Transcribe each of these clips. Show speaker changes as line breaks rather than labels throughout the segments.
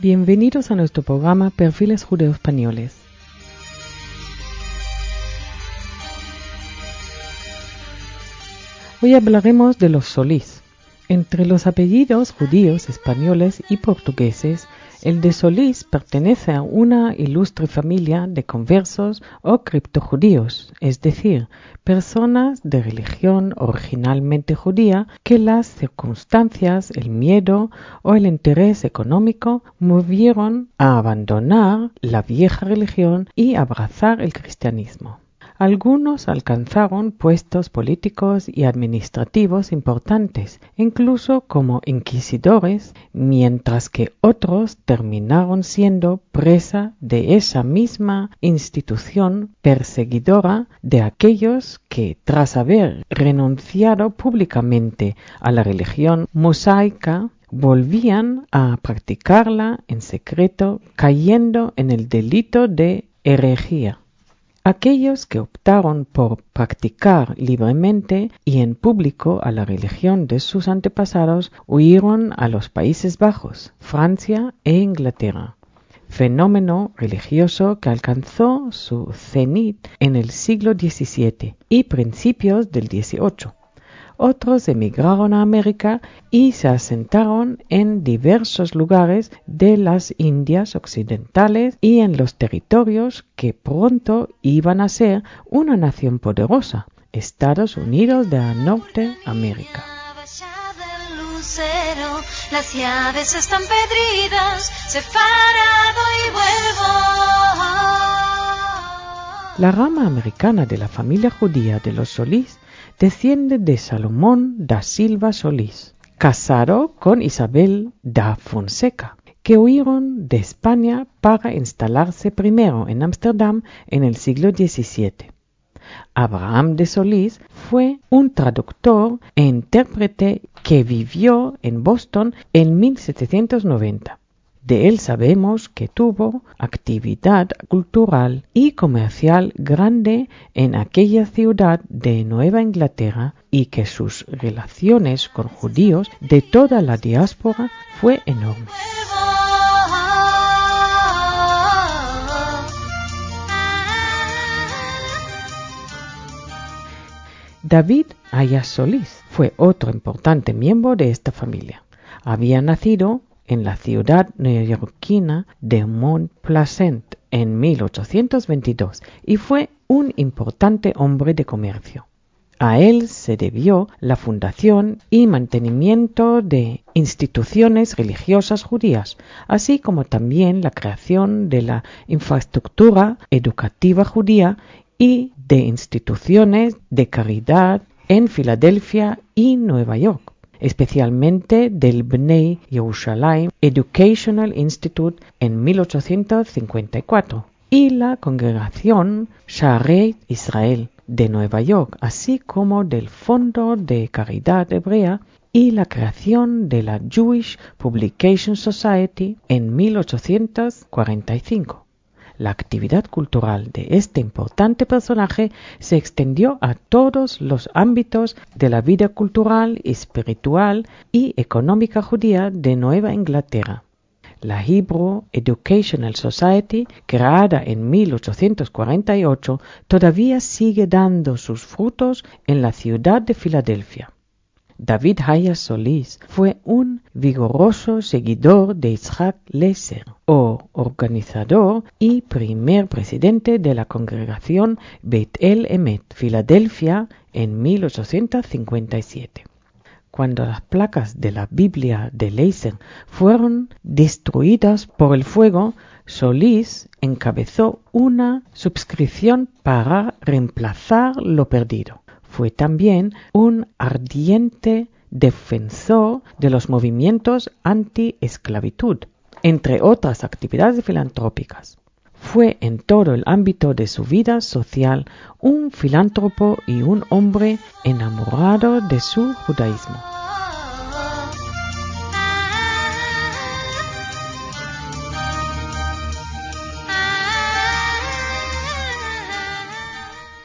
Bienvenidos a nuestro programa Perfiles Judeo-Españoles. Hoy hablaremos de los Solís. Entre los apellidos judíos, españoles y portugueses, el de Solís pertenece a una ilustre familia de conversos o criptojudíos, es decir, personas de religión originalmente judía que las circunstancias, el miedo o el interés económico movieron a abandonar la vieja religión y abrazar el cristianismo. Algunos alcanzaron puestos políticos y administrativos importantes, incluso como inquisidores, mientras que otros terminaron siendo presa de esa misma institución perseguidora de aquellos que, tras haber renunciado públicamente a la religión mosaica, volvían a practicarla en secreto, cayendo en el delito de herejía. Aquellos que optaron por practicar libremente y en público a la religión de sus antepasados huyeron a los Países Bajos, Francia e Inglaterra, fenómeno religioso que alcanzó su cenit en el siglo XVII y principios del XVIII. Otros emigraron a América y se asentaron en diversos lugares de las Indias occidentales y en los territorios que pronto iban a ser una nación poderosa, Estados Unidos de Norteamérica.
Las llaves están pedridas, separado y vuelvo.
La rama americana de la familia judía de los Solís desciende de Salomón da Silva Solís, casado con Isabel da Fonseca, que huyeron de España para instalarse primero en Ámsterdam en el siglo XVII. Abraham de Solís fue un traductor e intérprete que vivió en Boston en 1790. De él sabemos que tuvo actividad cultural y comercial grande en aquella ciudad de Nueva Inglaterra y que sus relaciones con judíos de toda la diáspora fue enorme. David Hayas Solís fue otro importante miembro de esta familia. Había nacido en la ciudad neoyorquina de Mont Pleasant en 1822 y fue un importante hombre de comercio. A él se debió la fundación y mantenimiento de instituciones religiosas judías, así como también la creación de la infraestructura educativa judía y de instituciones de caridad en Filadelfia y Nueva York, especialmente del Bnei Yerushalayim Educational Institute en 1854 y la congregación Shaarei Israel de Nueva York, así como del Fondo de Caridad Hebrea y la creación de la Jewish Publication Society en 1845. La actividad cultural de este importante personaje se extendió a todos los ámbitos de la vida cultural, espiritual y económica judía de Nueva Inglaterra. La Hebrew Educational Society, creada en 1848, todavía sigue dando sus frutos en la ciudad de Filadelfia. David Hayas Solís fue un vigoroso seguidor de Yitzhak Lezer, organizador y primer presidente de la congregación Beit El Emet, Filadelfia, en 1857. Cuando las placas de la Biblia de Lezer fueron destruidas por el fuego, Solís encabezó una subscripción para reemplazar lo perdido. Fue también un ardiente defensor de los movimientos anti-esclavitud, entre otras actividades filantrópicas. Fue en todo el ámbito de su vida social un filántropo y un hombre enamorado de su judaísmo.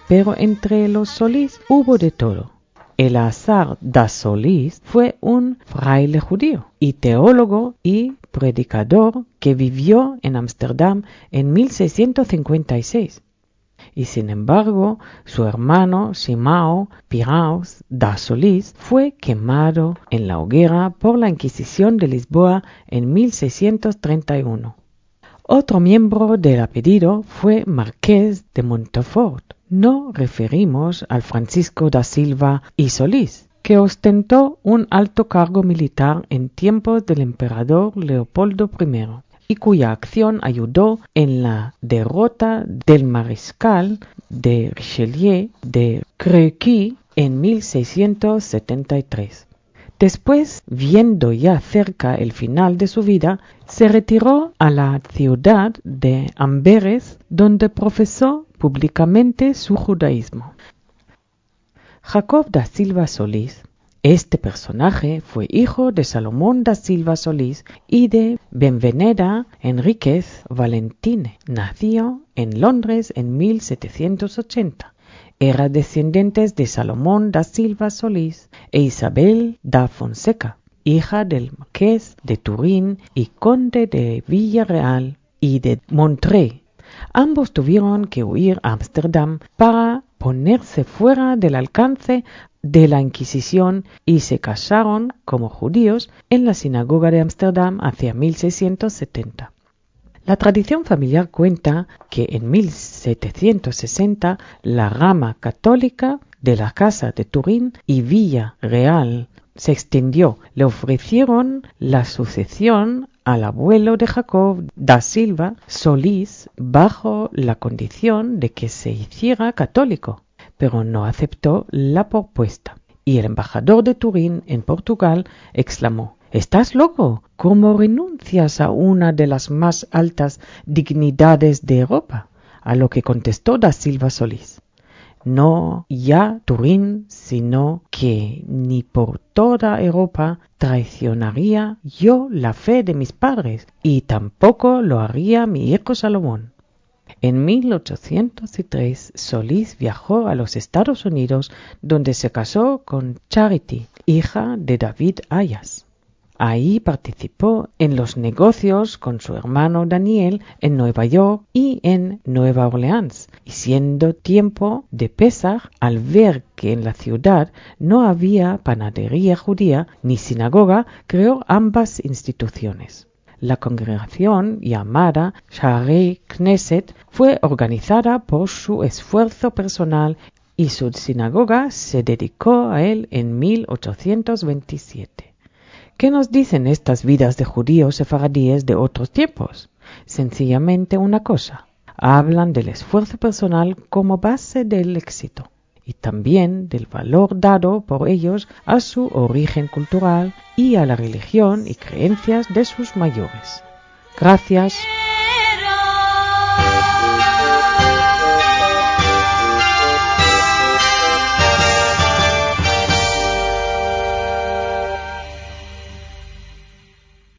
Pero entre los Solís hubo de todo. Eleazar da Solís fue un fraile judío y teólogo y predicador que vivió en Ámsterdam en 1656. Y sin embargo, su hermano Simão Piraeus da Solís fue quemado en la hoguera por la Inquisición de Lisboa en 1631. Otro miembro del apellido fue Marqués de Montfort. No referimos al Francisco da Silva y Solís, que ostentó un alto cargo militar en tiempos del emperador Leopoldo I y cuya acción ayudó en la derrota del mariscal de Richelieu de Créqui en 1673. Después, viendo ya cerca el final de su vida, se retiró a la ciudad de Amberes, donde profesó públicamente su judaísmo. Jacob da Silva Solís. Este personaje fue hijo de Salomón da Silva Solís y de Benveneda Enríquez Valentine. Nació en Londres en 1780. Era descendiente de Salomón da Silva Solís e Isabel da Fonseca, hija del marqués de Turín y conde de Villarreal y de Montreuil. Ambos tuvieron que huir a Ámsterdam para ponerse fuera del alcance de la Inquisición y se casaron como judíos en la sinagoga de Ámsterdam hacia 1670. La tradición familiar cuenta que en 1760 la rama católica de la Casa de Turín y Villarreal se extendió. Le ofrecieron la sucesión al abuelo de Jacob da Silva Solís bajo la condición de que se hiciera católico, pero no aceptó la propuesta. Y el embajador de Turín en Portugal exclamó: «¿Estás loco? ¿Cómo renuncias a una de las más altas dignidades de Europa?». A lo que contestó da Silva Solís: «No ya Turín, sino que ni por toda Europa traicionaría yo la fe de mis padres, y tampoco lo haría mi hijo Salomón». En 1803 Solís viajó a los Estados Unidos, donde se casó con Charity, hija de David Ayas. Ahí participó en los negocios con su hermano Daniel en Nueva York y en Nueva Orleans, y siendo tiempo de Pesaj, al ver que en la ciudad no había panadería judía ni sinagoga, creó ambas instituciones. La congregación llamada Shaarei Knesset fue organizada por su esfuerzo personal y su sinagoga se dedicó a él en 1827. ¿Qué nos dicen estas vidas de judíos sefaradíes de otros tiempos? Sencillamente una cosa: hablan del esfuerzo personal como base del éxito y también del valor dado por ellos a su origen cultural y a la religión y creencias de sus mayores. Gracias.